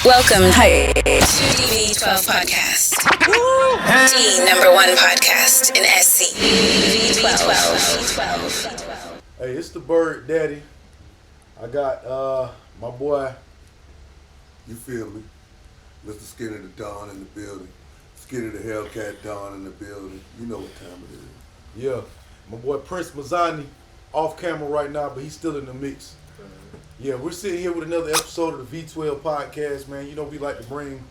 Welcome to the V12 Podcast. The #1 podcast in SC. V12. Hey, it's the Bird Daddy. I got my boy. You feel me? Mr. Skinny the Don in the building. Skinny the Hellcat Don in the building. You know what time it is. Yeah, my boy Prince Mazzani off camera right now, but he's still in the mix. Yeah, we're sitting here with another episode of the V12 Podcast, man. You know, we like to bring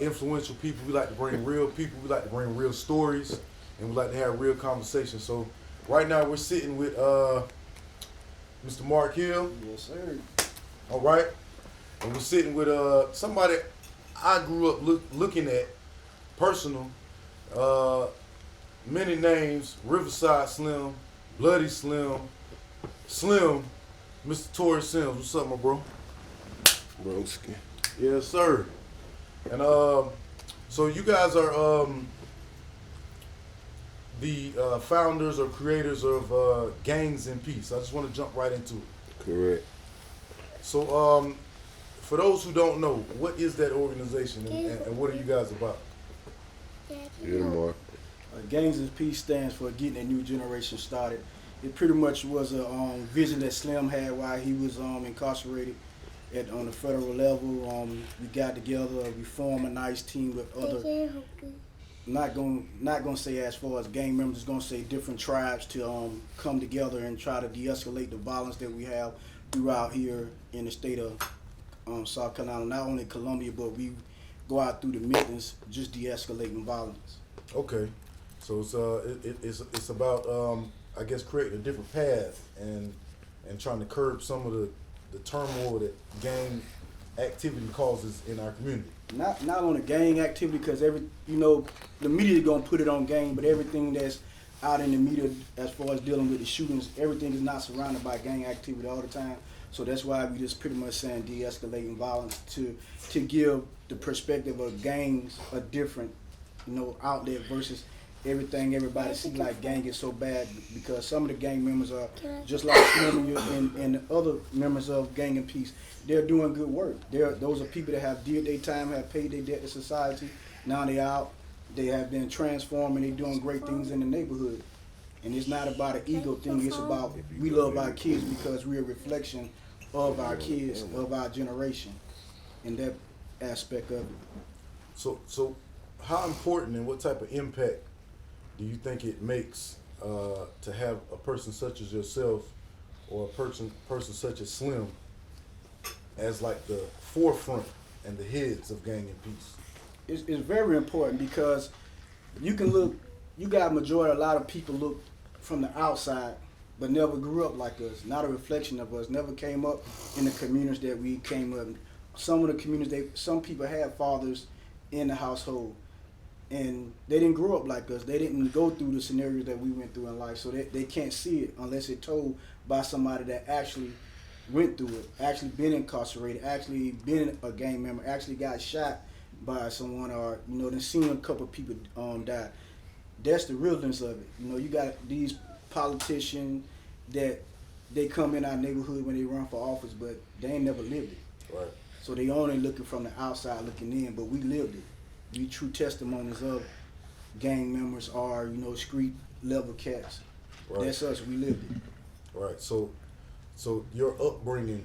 influential people. We like to bring real people. We like to bring real stories. And we like to have real conversations. So right now we're sitting with Mr. Mark Hill. Yes, sir. All right. And we're sitting with somebody I grew up looking at, personal. Many names: Riverside Slim, Bloody Slim, Slim, Mr. Tory Sims. What's up, my bro? Broski. Yes, sir. And so you guys are the founders or creators of G.A.N.G.S. I just want to jump right into it. Correct. So for those who don't know, what is that organization and what are you guys about? Yeah, Mark. G.A.N.G.S stands for getting a new generation started. It pretty much was a vision that Slim had while he was incarcerated on the federal level. We got together, we formed a nice team with other, not gonna say as far as gang members, gonna say different tribes to come together and try to de-escalate the violence that we have throughout here in the state of South Carolina, not only Columbia, but we go out through the Midlands just de-escalating violence. Okay, so it's about I guess creating a different path and trying to curb some of the turmoil that gang activity causes in our community. Not on the gang activity, because the media is gonna put it on gang, but everything that's out in the media as far as dealing with the shootings, everything is not surrounded by gang activity all the time. So that's why we just pretty much saying de-escalating violence to give the perspective of gangs a different outlet versus everything everybody see like gang is so bad, because some of the gang members are just like Slim and the other members of G.A.N.G.S. They're doing good work. Those are people that have did their time, have paid their debt to society. Now they out. They have been transformed and they're doing great things in the neighborhood. And it's not about an ego thing. It's about we love our kids because we're a reflection of our kids, of our generation, in that aspect of it. So how important and what type of impact do you think it makes to have a person such as yourself or a person such as Slim as like the forefront and the heads of G.A.N.G.S? It's very important, because you got a lot of people look from the outside but never grew up like us, not a reflection of us, never came up in the communities that we came up in. Some of the communities, some people had fathers in the household, and they didn't grow up like us. They didn't go through the scenarios that we went through in life, so they can't see it unless it's told by somebody that actually went through it, actually been incarcerated, actually been a gang member, actually got shot by someone, or then seen a couple of people die. That's the realness of it. You got these politicians that they come in our neighborhood when they run for office, but they ain't never lived it. Right. So they only looking from the outside looking in, but we lived it. We true testimonies of gang members are, street level cats. Right. That's us. We lived it. Right. So your upbringing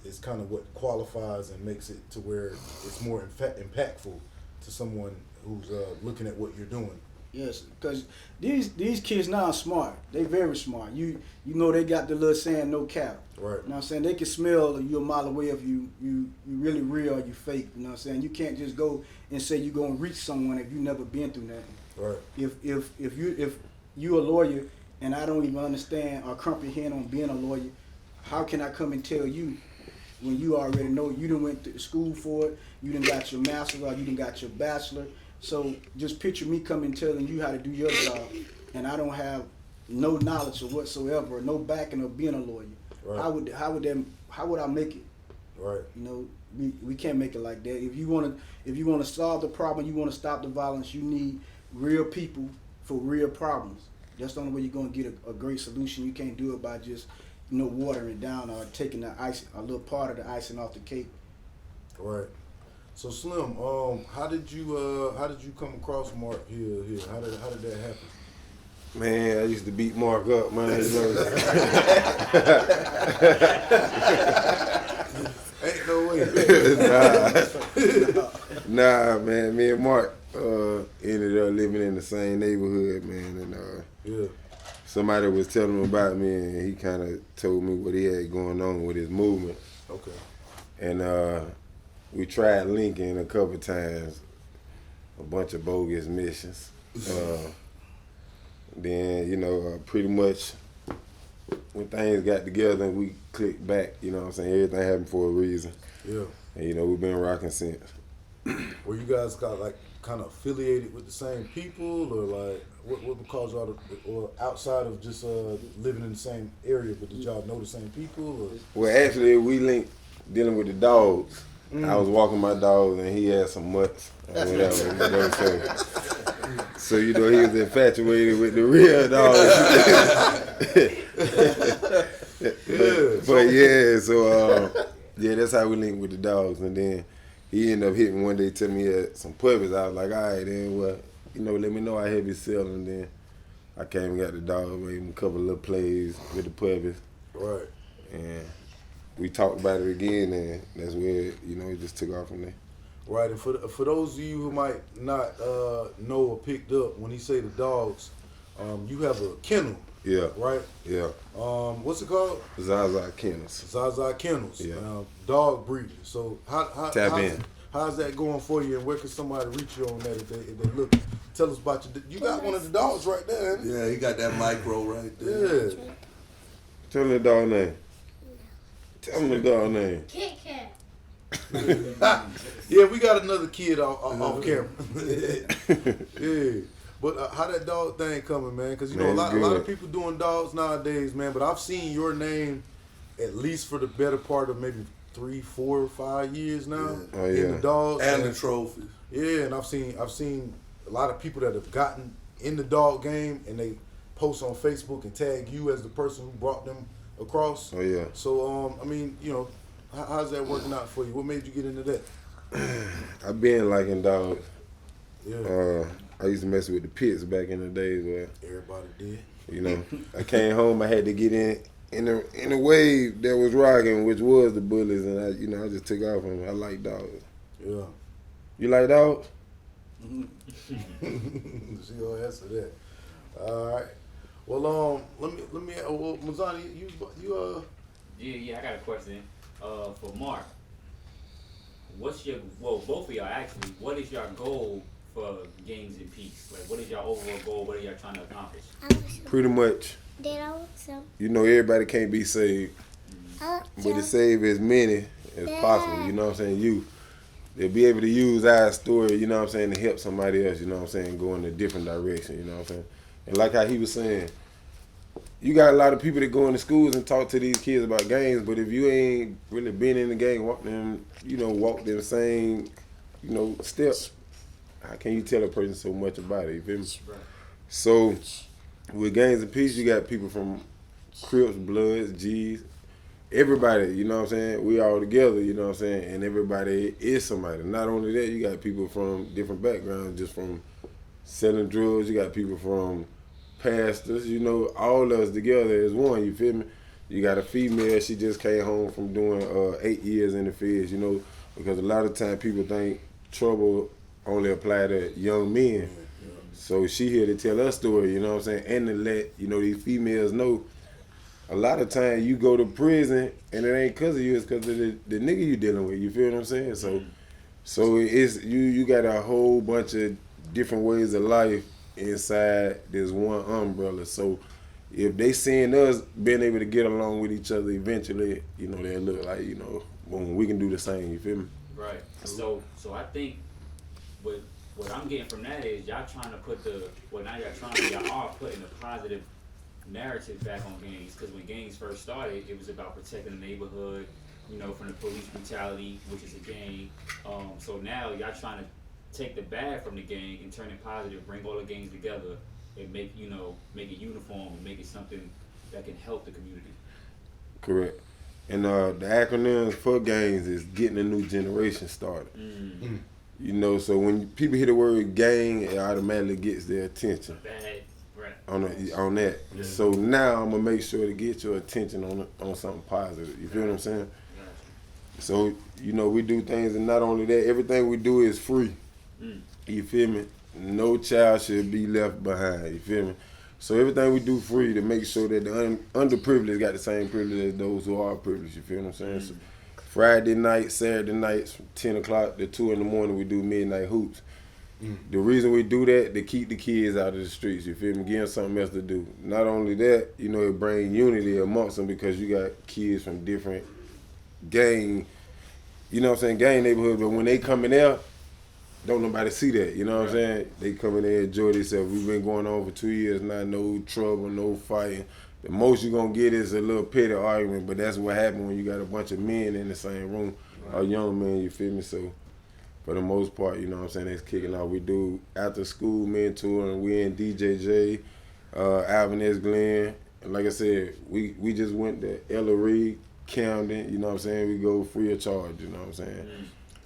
is kind of what qualifies and makes it to where it's more impactful to someone who's looking at what you're doing. Yes, because these kids now are smart. They very smart. They got the little saying, no cap. Right. You know what I'm saying? They can smell you a mile away if you really real or you fake. You know what I'm saying? You can't just go and say you're gonna reach someone if you never been through nothing. Right. If you a lawyer and I don't even understand or comprehend on being a lawyer, how can I come and tell you when you already know you done went to school for it, you done got your master's or you done got your bachelor? So just picture me coming telling you how to do your job, and I don't have no knowledge of whatsoever, no backing of being a lawyer. Right. How would I make it? Right. We can't make it like that. If you want to solve the problem, you want to stop the violence, you need real people for real problems. That's the only way you're gonna get a great solution. You can't do it by just watering it down or taking the ice, a little part of the icing off the cake. Right. So Slim, how did you come across Mark here? How did that happen? Man, I used to beat Mark up, man. You know. Ain't no way. Nah, man. Me and Mark ended up living in the same neighborhood, man. And Yeah. somebody was telling him about me, and he kind of told me what he had going on with his movement. Okay. And we tried linking a couple times, a bunch of bogus missions. Then, you know, pretty much when things got together and we clicked back, you know what I'm saying? Everything happened for a reason. Yeah. And, you know, we've been rocking since. Were you guys kind of affiliated with the same people, or like what would cause y'all to, or outside of just living in the same area, but did y'all know the same people? Or? Well, actually, we linked dealing with the dogs. I was walking my dogs and he had some mutts or whatever. You know, so, you know, he was infatuated with the real dogs. Yeah, that's how we linked with the dogs. And then he ended up hitting one day, telling me he had some puppies. I was like, all right, then, well, you know, let me know how heavy selling. And then I came and got the dog, made him a couple of little plays with the puppies. Right. And we talked about it again, and that's where, you know, it just took off from there. Right, and for those of you who might not know or picked up, when he say the dogs, you have a kennel. Yeah. Right? Yeah. What's it called? Zaza Kennels. Zaza Kennels. Yeah. Dog breeding. So how's that going for you, and where can somebody reach you on that if they look? Tell us about you got one of the dogs right there, ain't it? Yeah, he got that micro right there. Yeah. Tell me the dog name. Tell me the dog name. Kit Kat. Yeah, we got another kid off camera. Yeah. But how that dog thing coming, man? Because, you know, a lot of people doing dogs nowadays, man. But I've seen your name at least for the better part of maybe 3, 4, 5 years now. Yeah. Oh, yeah. In the dogs. And the trophies. Yeah, and I've seen a lot of people that have gotten in the dog game, and they post on Facebook and tag you as the person who brought them across. Oh, yeah. So, I mean, you know, how's that working out for you? What made you get into that? I've been liking dogs. Yeah. I used to mess with the pits back in the days where, Everybody did. you know, I came home, I had to get in a wave that was rocking, which was the bullies, and I just took off on them. I like dogs. Yeah. You like dogs? She gonna answer that. All right. Well, let me. Well, Mazzani, you. Yeah, I got a question. For Mark, both of y'all actually, what is your goal for Gangs in Peace? Like, what is your overall goal? What are y'all trying to accomplish? Pretty much. You know, everybody can't be saved, but to save as many as possible. You know what I'm saying? They'll be able to use our story, you know what I'm saying, to help somebody else, you know what I'm saying, go in a different direction, you know what I'm saying? And like how he was saying, you got a lot of people that go into schools and talk to these kids about gangs, but if you ain't really been in the gang, walk them same, you know, steps, how can you tell a person so much about it, you feel me? Right. So, with Gangs in Peace, you got people from Crips, Bloods, G's, everybody, you know what I'm saying? We all together, you know what I'm saying? And everybody is somebody. Not only that, you got people from different backgrounds, just from selling drugs. You got people from pastors, you know, all of us together as one, you feel me? You got a female, she just came home from doing 8 years in the fields, you know, because a lot of time people think trouble only apply to young men. So she here to tell her story, you know what I'm saying? And to let, you know, these females know a lot of times you go to prison and it ain't because of you, it's because of the nigga you dealing with. You feel what I'm saying? So it's you got a whole bunch of different ways of life inside this one umbrella. So if they seeing us being able to get along with each other eventually, you know, they'll look like, you know, boom, we can do the same. You feel me? Right. So I think what I'm getting from that is y'all trying to put y'all are putting a positive narrative back on gangs, because when gangs first started, it was about protecting the neighborhood, you know, from the police brutality, which is a gang. So now y'all trying to take the bad from the gang and turn it positive, bring all the gangs together, and make it uniform and make it something that can help the community. Correct. And the acronyms for gangs is getting a new generation started. You know, so when people hear the word gang, it automatically gets their attention on that. Yeah. So now I'm gonna make sure to get your attention on something positive. You feel what I'm saying? So, you know, we do things, and not only that, everything we do is free. You feel me? No child should be left behind. You feel me? So everything we do free to make sure that the underprivileged got the same privilege as those who are privileged. You feel what I'm saying? So Friday night, Saturday nights, from 10 o'clock to 2 in the morning, we do midnight hoops. The reason we do that, to keep the kids out of the streets. You feel me? Give them something else to do. Not only that, you know, it brings unity amongst them because you got kids from different gang, you know what I'm saying, gang neighborhoods. But when they come in there, don't nobody see that, you know what I'm saying? They come in there, enjoy themselves. We've been going on for 2 years now, no trouble, no fighting. The most you're going to get is a little petty argument, but that's what happens when you got a bunch of men in the same room, or young men, you feel me? So, for the most part, you know what I'm saying, it's kicking off. We do after school mentoring, we in DJJ, Alvin S. Glenn. And like I said, we just went to Ellery, Camden, you know what I'm saying? We go free of charge, you know what I'm saying?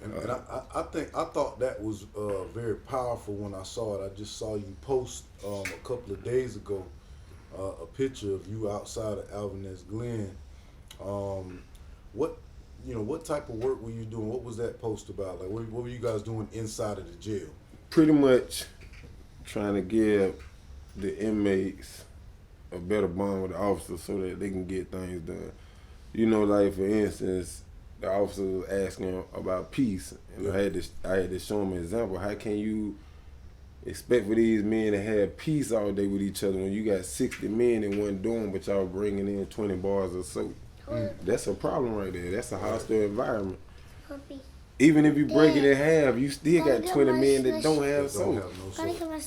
And I thought that was very powerful when I saw it. I just saw you post a couple of days ago a picture of you outside of Alvin S. Glenn. What type of work were you doing? What was that post about? Like, what were you guys doing inside of the jail? Pretty much trying to give the inmates a better bond with the officers so that they can get things done. You know, like for instance, the officer was asking about peace, and I had to show him an example. How can you expect for these men to have peace all day with each other when you got 60 men in one dorm, but y'all bringing in 20 bars of soap? That's a problem right there. That's a hostile environment. Even if you break it in half, you still got 20 men that don't have soap.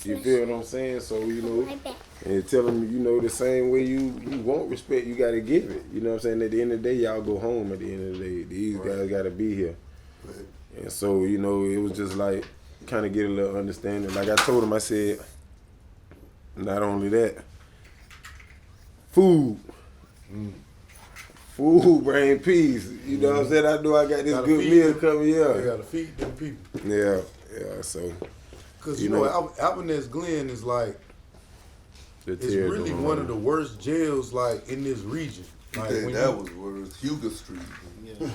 You feel what I'm saying? So, you know, and tell them, you know, the same way you want respect, you got to give it. You know what I'm saying? At the end of the day, y'all go home at the end of the day. These guys got to be here. And so, you know, it was just like, kind of get a little understanding. Like I told him, I said, not only that, food. Food bring peace. You know what I'm saying? I know I got this good meal coming here. You gotta feed them people. Yeah, so. Because, you know, Alvin S. Glenn is like, it's really one of the worst jails, like, in this region. Like, that was worse. Hugo Street. Yeah.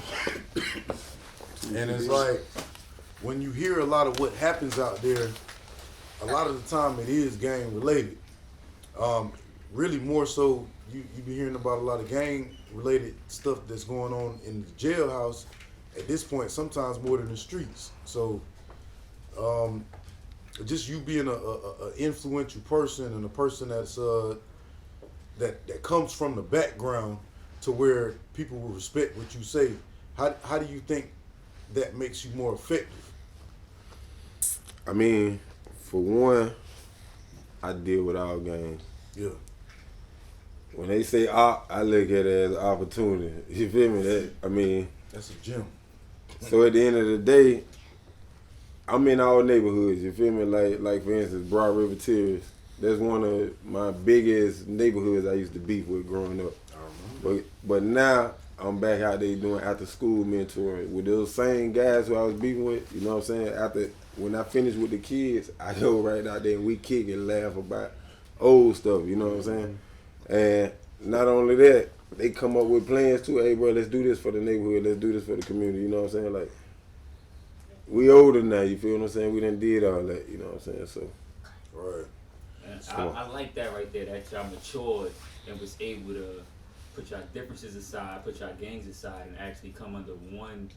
And it's like, when you hear a lot of what happens out there, a lot of the time it is gang related. Really more so, you be hearing about a lot of gang related stuff that's going on in the jailhouse at this point, sometimes more than the streets. So just you being a influential person and a person that's that comes from the background to where people will respect what you say, how do you think that makes you more effective? I mean, for one, I deal with all gangs. Yeah. When they say I look at it as an opportunity. You feel me? That's a gem. So at the end of the day, I'm in all neighborhoods. You feel me? Like for instance, Broad River Terrace. That's one of my biggest neighborhoods I used to beef with growing up. But now I'm back out there doing after school mentoring with those same guys who I was beefing with. You know what I'm saying? When I finish with the kids, I go right out there and we kick and laugh about old stuff. You know what I'm saying? And not only that, they come up with plans too. Hey, bro, let's do this for the neighborhood. Let's do this for the community. You know what I'm saying? Like, we older now. You feel what I'm saying? We done did all that. You know what I'm saying? So, right. I like that right there. That y'all matured and was able to put y'all differences aside, put y'all gangs aside, and actually come under one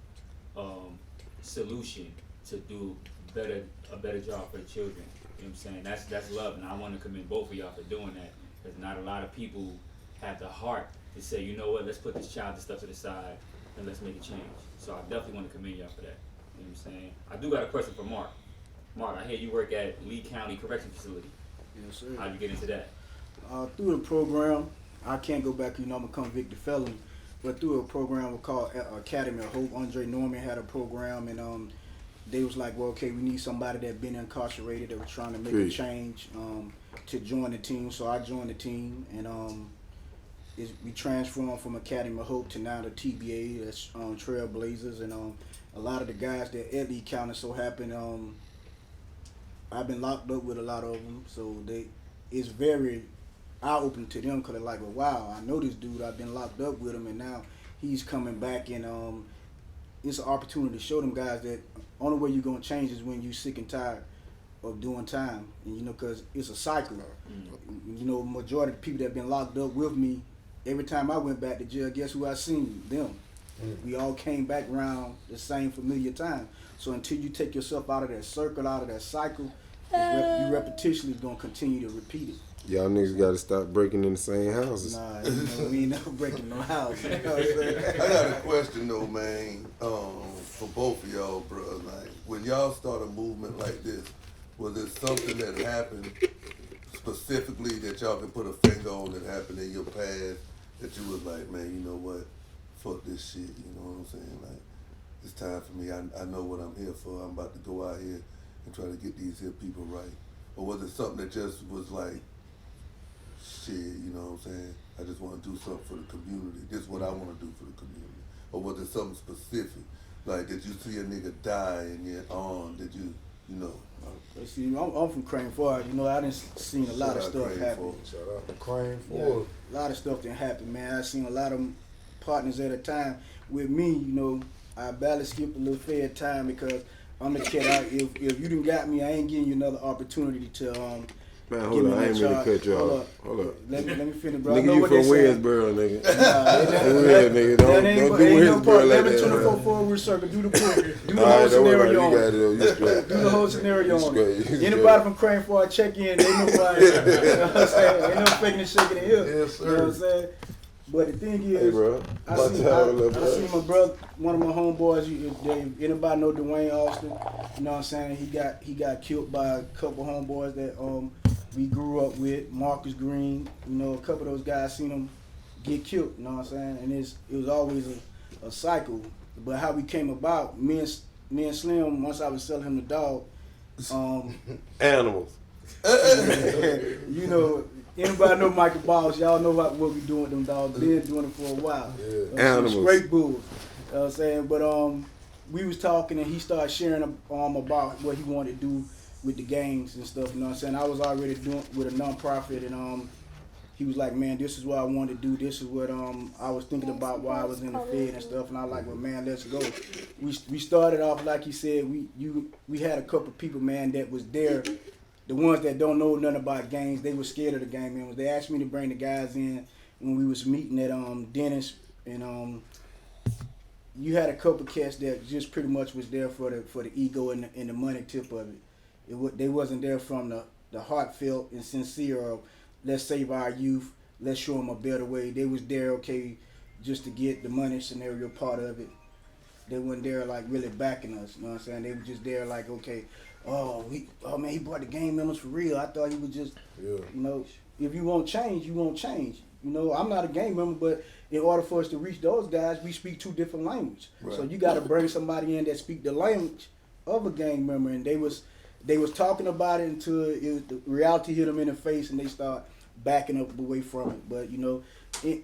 solution to do a better job for the children. You know what I'm saying? That's love, and I want to commend both of y'all for doing that. Because not a lot of people have the heart to say, you know what, let's put this childish stuff to the side and let's make a change. So I definitely want to commend y'all for that. You know what I'm saying? I do got a question for Mark. Mark, I hear you work at Lee County Correction Facility. Yes, sir. How'd you get into that? Through the program, I can't go back, I'm a convicted felon, but through a program called Academy of Hope. Andre Norman had a program, and they was like, well, okay, we need somebody that been incarcerated that was trying to make a change to join the team. So I joined the team, and we transformed from Academy of Hope to now the TBA, that's Trailblazers, and a lot of the guys that at Lee County so happened. I've been locked up with a lot of them, so it's very eye-opening to them because they're like, well, wow, I know this dude. I've been locked up with him, and now he's coming back, and it's an opportunity to show them guys that only way you're gonna change is when you're sick and tired of doing time, and because it's a cycle. Majority of the people that have been locked up with me, every time I went back to jail, guess who I seen? Them. We all came back around the same familiar time. So until you take yourself out of that circle, out of that cycle, you repetitionally is gonna continue to repeat it. Y'all niggas gotta stop breaking in the same houses. Nah, we ain't never breaking no house. You know what I'm saying? I got a question though, man, for both of y'all, bro. Like, when y'all start a movement like this, was it something that happened specifically that y'all can put a finger on that happened in your past that you was like, man, you know what, fuck this shit, you know what I'm saying? Like, it's time for me. I know what I'm here for. I'm about to go out here and try to get these here people right. Or was it something that just was like, shit, you know what I'm saying? I just want to do something for the community. This is what I want to do for the community. Or was it something specific? Like, did you see a nigga die and yet did you know? See, I'm from Crane Ford. I done seen a lot of stuff happen. Shout out to Crane Ford. Yeah, a lot of stuff that happened, man. I seen a lot of partners at a time. With me, I barely skipped a little fair time because I'm the cat. If you done got me, I ain't giving you another opportunity to Man, hold on, I ain't mean to cut you off. Hold up. Let me finish, bro. Nigga, you from Winsboro, nigga. For real, nigga. Don't do Winsboro like that. 1124 forward circle. Do the whole scenario on it. You straight. Do the whole scenario on it. Straight. Anybody from Crane Ford, check in. They know who I am. You know what I'm saying? Ain't no faking and shaking in here. Yes, sir. You know what I'm saying? But the thing is, Hey, bro. I seen my brother, one of my homeboys. If anybody know Dwayne Austin? You know what I'm saying? He got killed by a couple homeboys that we grew up with. Marcus Green, a couple of those guys seen them get killed. You know what I'm saying? And it was always a cycle. But how we came about, me and Slim, once I was selling him the dog, Animals. Anybody know Michael Balls? Y'all know what we doing with them dogs. Been doing it for a while. Yeah. Animals. Straight bulls. You know what I'm saying? But we was talking and he started sharing about what he wanted to do with the gangs and stuff. You know what I'm saying? I was already doing with a nonprofit and he was like, man, this is what I wanted to do. This is what I was thinking about while I was in the Fed and stuff. And I was like, well, man, let's go. We started off, like he said, we had a couple people, man, that was there. The ones that don't know nothing about gangs, they were scared of the gang members. They asked me to bring the guys in when we was meeting at Dennis, and you had a couple cats that just pretty much was there for the ego and the money tip of it. They wasn't there from the heartfelt and sincere of let's save our youth, let's show them a better way. They was there, okay, just to get the money scenario part of it. They weren't there like really backing us, you know what I'm saying? They were just there like, okay, oh man, he brought the gang members for real. I thought he was just, if you won't change, you won't change. I'm not a gang member, but in order for us to reach those guys, we speak two different languages. Right. So you got to bring somebody in that speak the language of a gang member. And they was talking about it until the reality hit them in the face and they start backing up away from it. But,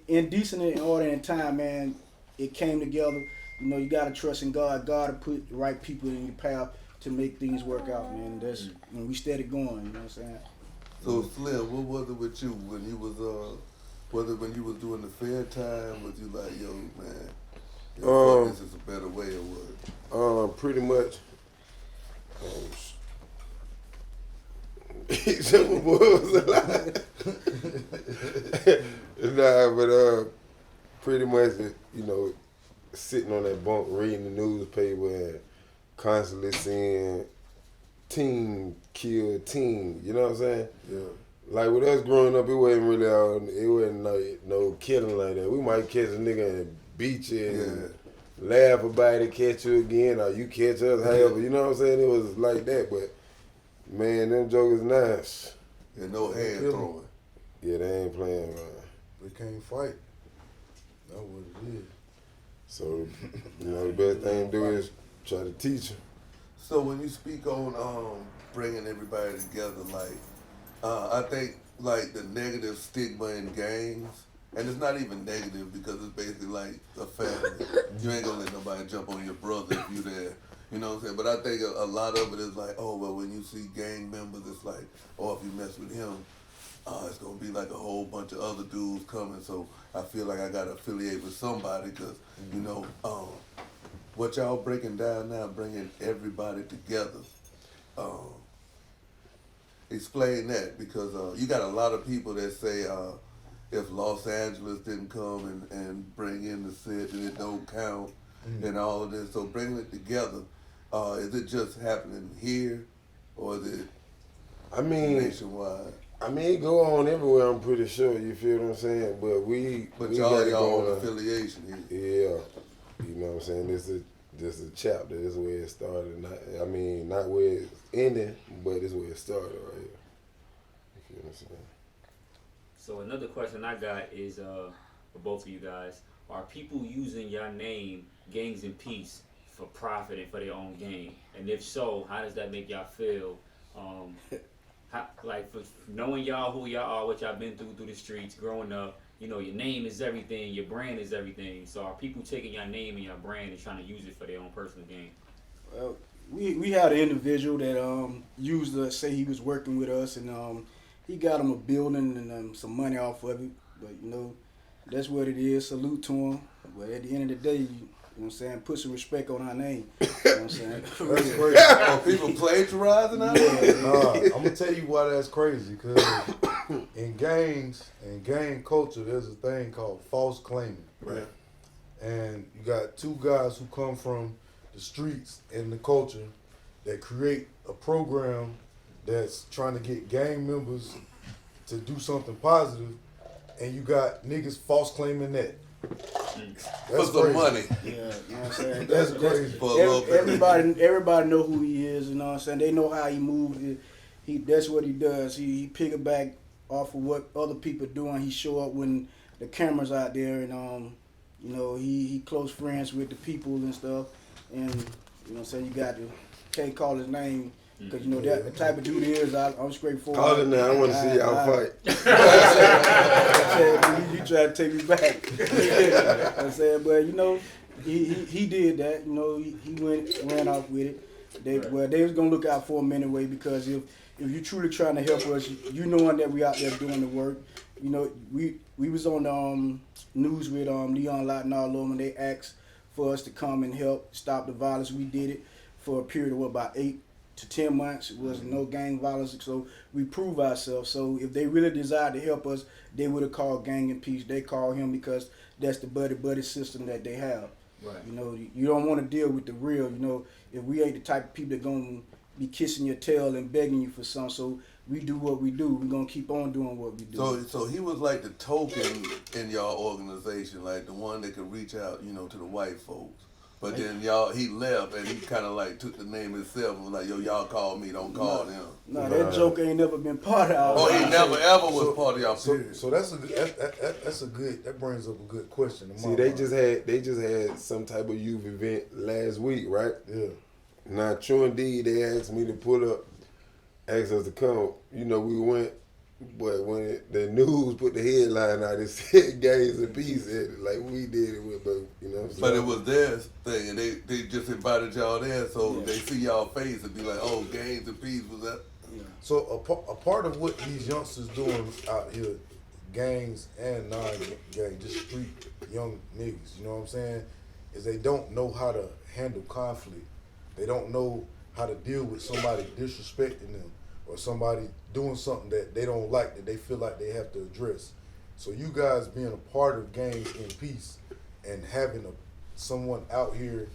in decent and order and time, man, it came together. You got to trust in God. God to put the right people in your path to make things work out, man. That's when we steady going, you know what I'm saying? So Slim, what was it with you when you was when you was doing the fair time? Was you like, yo, man, this is a better way or what? Pretty much. Pretty much, sitting on that bunk reading the newspaper and constantly seeing team kill team, you know what I'm saying? Yeah. Like with us growing up, it wasn't no killing like that. We might catch a nigga and beat you and laugh about it, catch you again, or you catch us, however, you know what I'm saying? It was like that, but man, them jokers nice. Yeah, no hand throwing. Yeah, they ain't playing, man. They can't fight. That's what it is. So, the best thing to do is try to teach them. So when you speak on bringing everybody together, like I think like the negative stigma in gangs And it's not even negative because it's basically like a family. You ain't gonna let nobody jump on your brother if you there. You know what I'm saying? But I think a lot of it is like, oh, well, when you see gang members, it's like, oh, if you mess with him, it's going to be like a whole bunch of other dudes coming. So I feel like I got to affiliate with somebody because, you know, what y'all breaking down now, bringing everybody together. Explain that because you got a lot of people that say if Los Angeles didn't come and bring in the city, it don't count and all of this. So bringing it together. Is it just happening here, or is it nationwide? I mean, it go on everywhere, I'm pretty sure, you feel what I'm saying? But we y'all on affiliation here. Yeah. You know what I'm saying? This is a chapter. This is where it started. Not where it's ending, but it's where it started right here. You feel what I'm saying? So another question I got is for both of you guys. Are people using your name, Gangs in Peace, for profit and for their own gain? And if so, how does that make y'all feel? For knowing y'all who y'all are, what y'all been through the streets, growing up, you know, your name is everything, your brand is everything. So are people taking your name and your brand and trying to use it for their own personal gain? Well, we had an individual that used to say he was working with us, and he got him a building and some money off of it. But, you know, that's what it is. Salute to him. But at the end of the day, you know what I'm saying? Put some respect on our name. You know what I'm saying? That's crazy. Are people plagiarizing out there? I'm going to tell you why that's crazy. Because in gangs and gang culture, there's a thing called false claiming. Right. And you got two guys who come from the streets and the culture that create a program that's trying to get gang members to do something positive. And you got niggas false claiming that. For some money. Yeah, you know what I'm saying? That's crazy. Everybody know who he is, you know what I'm saying? They know how he moves. That's what he does. He piggyback off of what other people doing. He show up when the camera's out there, and you know, he close friends with the people and stuff. And you know what I'm saying? Can't call his name. Because, you know, that the type of dude he is, I'm straightforward. Call it now. I want to see y'all fight. You try to take me back. I'm saying, but, you know, he did that. You know, he ran off with it. They was going to look out for him anyway, because if you're truly trying to help us, you knowing that we out there doing the work. You know, we was on the news with Leon Lott and all of them, and they asked for us to come and help stop the violence. We did it for a period of, about 8 to 10 months. It was no gang violence, so we prove ourselves. So if they really desired to help us, they would have called Gang in Peace. They called him because that's the buddy system that they have. Right. You know, you don't want to deal with the real. You know, if we ain't the type of people that gonna be kissing your tail and begging you for something, so we do what we do. We're gonna keep on doing what we do. So he was like the token in y'all organization, like the one that could reach out, you know, to the white folks. But then he left and he kind of like took the name himself and was like, yo, y'all call me, don't call them. No, that joke ain't never been part of our he never ever was part of y'all period. So that's that brings up a good question. See, they just had some type of youth event last week, right? Yeah. Now, true indeed, they asked me to pull up, asked us to come. You know, we went, but when the news put the headline out, it said Gangs in Peace, like we did it with, but you know what I'm saying? But it was their thing, and they just invited y'all there, so they see y'all face and be like, oh, Gangs in Peace was that? Yeah. So a part of what these youngsters doing out here, gangs and non-gang, just street young niggas, you know what I'm saying, is they don't know how to handle conflict. They don't know how to deal with somebody disrespecting them or somebody doing something that they don't like, that they feel like they have to address. So you guys being a part of Gangs in Peace and having someone out here,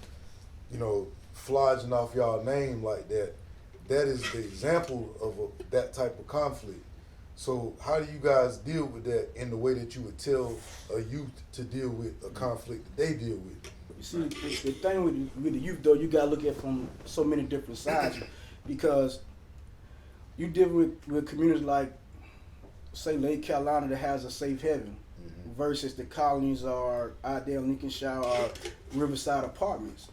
you know, flogging off y'all name like that, that is the example of that type of conflict. So how do you guys deal with that in the way that you would tell a youth to deal with a conflict that they deal with? You see, the thing with the youth, though, you got to look at it from so many different sides, because you deal with communities like, say, Lake Carolina that has a safe haven, versus the colonies are out there in Lincolnshire or Riverside apartments.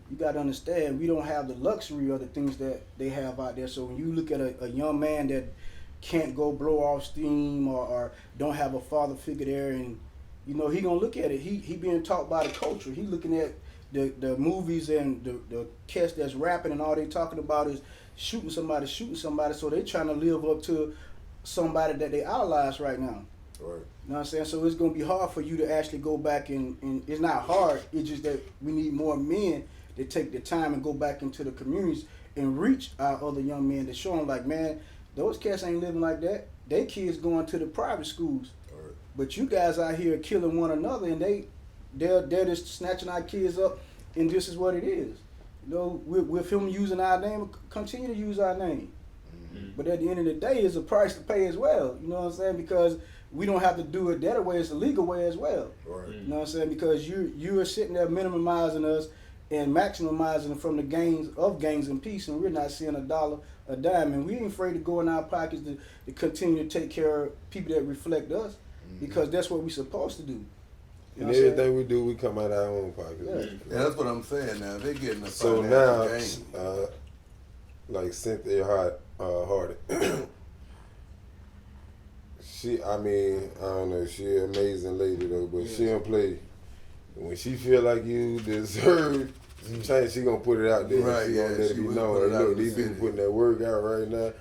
You got to understand, we don't have the luxury of the things that they have out there. So when you look at a young man that can't go blow off steam or don't have a father figure there, and you know, he gonna look at it. He being taught by the culture. He looking at the movies and the cats that's rapping and all they talking about is shooting somebody. So they trying to live up to somebody that they idolize right now. Right. You know what I'm saying? So it's gonna be hard for you to actually go back and it's not hard. It's just that we need more men that take the time and go back into the communities and reach our other young men to show them like, man, those cats ain't living like that. They kids going to the private schools. Right. But you guys out here killing one another and they're just snatching our kids up and this is what it is. You know, with him using our name, continue to use our name. Mm-hmm. But at the end of the day, it's a price to pay as well. You know what I'm saying? Because we don't have to do it that way. It's a legal way as well. Right. You know what I'm saying? Because you are sitting there minimizing us and maximizing from the gains of Gangs and Peace, and we're not seeing a dollar, a dime. And we ain't afraid to go in our pockets to continue to take care of people that reflect us, because that's what we're supposed to do. You and everything we do, we come out of our own pocket. Yeah, that's what I'm saying now. They're getting a so now, like Cynthia Hardy. I don't know, she an amazing lady though, but she don't play. When she feel like you deserve some change, she gonna put it out there. Right, she gonna let it be known. Look, these people putting that work out right now,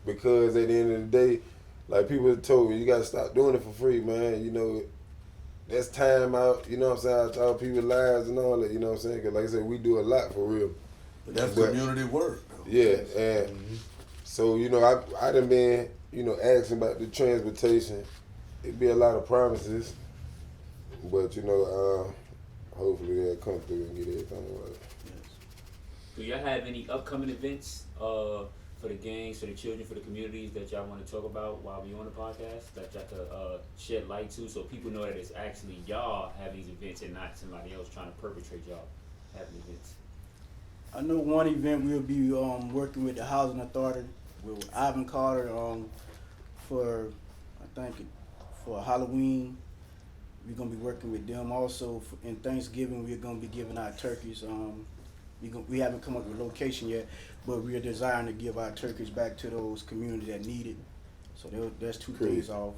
because at the end of the day, like people told me, you gotta stop doing it for free, man. You know, that's time out, you know what I'm saying, out all people's lives and all that, you know what I'm saying? Because like I said, we do a lot for real. But that's community work. Yeah, and so, you know, I done been, you know, asking about the transportation. It'd be a lot of promises, but, you know, hopefully they'll come through and get everything right. Do y'all have any upcoming events for the gangs, for the children, for the communities that y'all want to talk about while we on the podcast, that y'all could shed light to, so people know that it's actually y'all having these events and not somebody else trying to perpetrate y'all having events? I know one event we'll be working with the Housing Authority with Ivan Carter for Halloween. We're gonna be working with them also. In Thanksgiving, we're gonna be giving out turkeys. We haven't come up with a location yet, but we are desiring to give our turkeys back to those communities that need it. So there's 2 days off.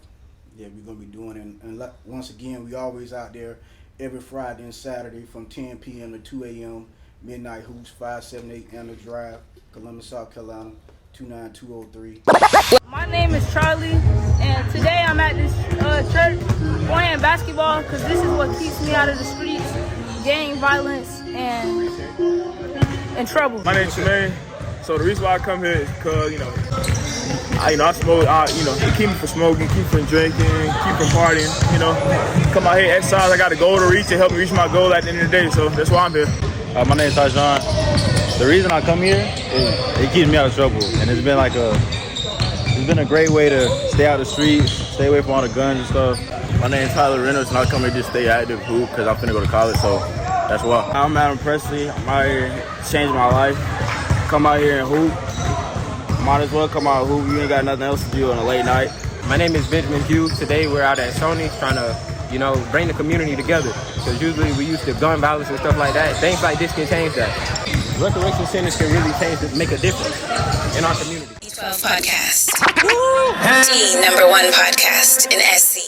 Yeah, we're gonna be doing it. And once again, we always out there every Friday and Saturday from 10 p.m. to 2 a.m. Midnight Hoops, 578 Anna Drive, Columbus, South Carolina, 29203. My name is Charlie, and today I'm at this church playing basketball because this is what keeps me out of the streets, gang violence and trouble. My name's Shemaine. So the reason why I come here is because, I smoke, it keep me from smoking, keep me from drinking, keep from partying, Come out here, exercise, I got a goal to reach and help me reach my goal at the end of the day, so that's why I'm here. My name is Tajon. The reason I come here is it keeps me out of trouble, and it's been a great way to stay out of the streets, stay away from all the guns and stuff. My name is Tyler Reynolds, and I come here just stay active, hoop, because I'm finna go to college, so that's why. I'm Adam Presley. I'm out here changing my life. Come out here and hoop. Might as well come out and hoop. You ain't got nothing else to do on a late night. My name is Benjamin Hughes. Today we're out at Sony trying to, bring the community together. Because usually we used to gun violence and stuff like that. Things like this can change that. Resurrection centers can really make a difference in our community. V12 Podcast. The #1 podcast in SC.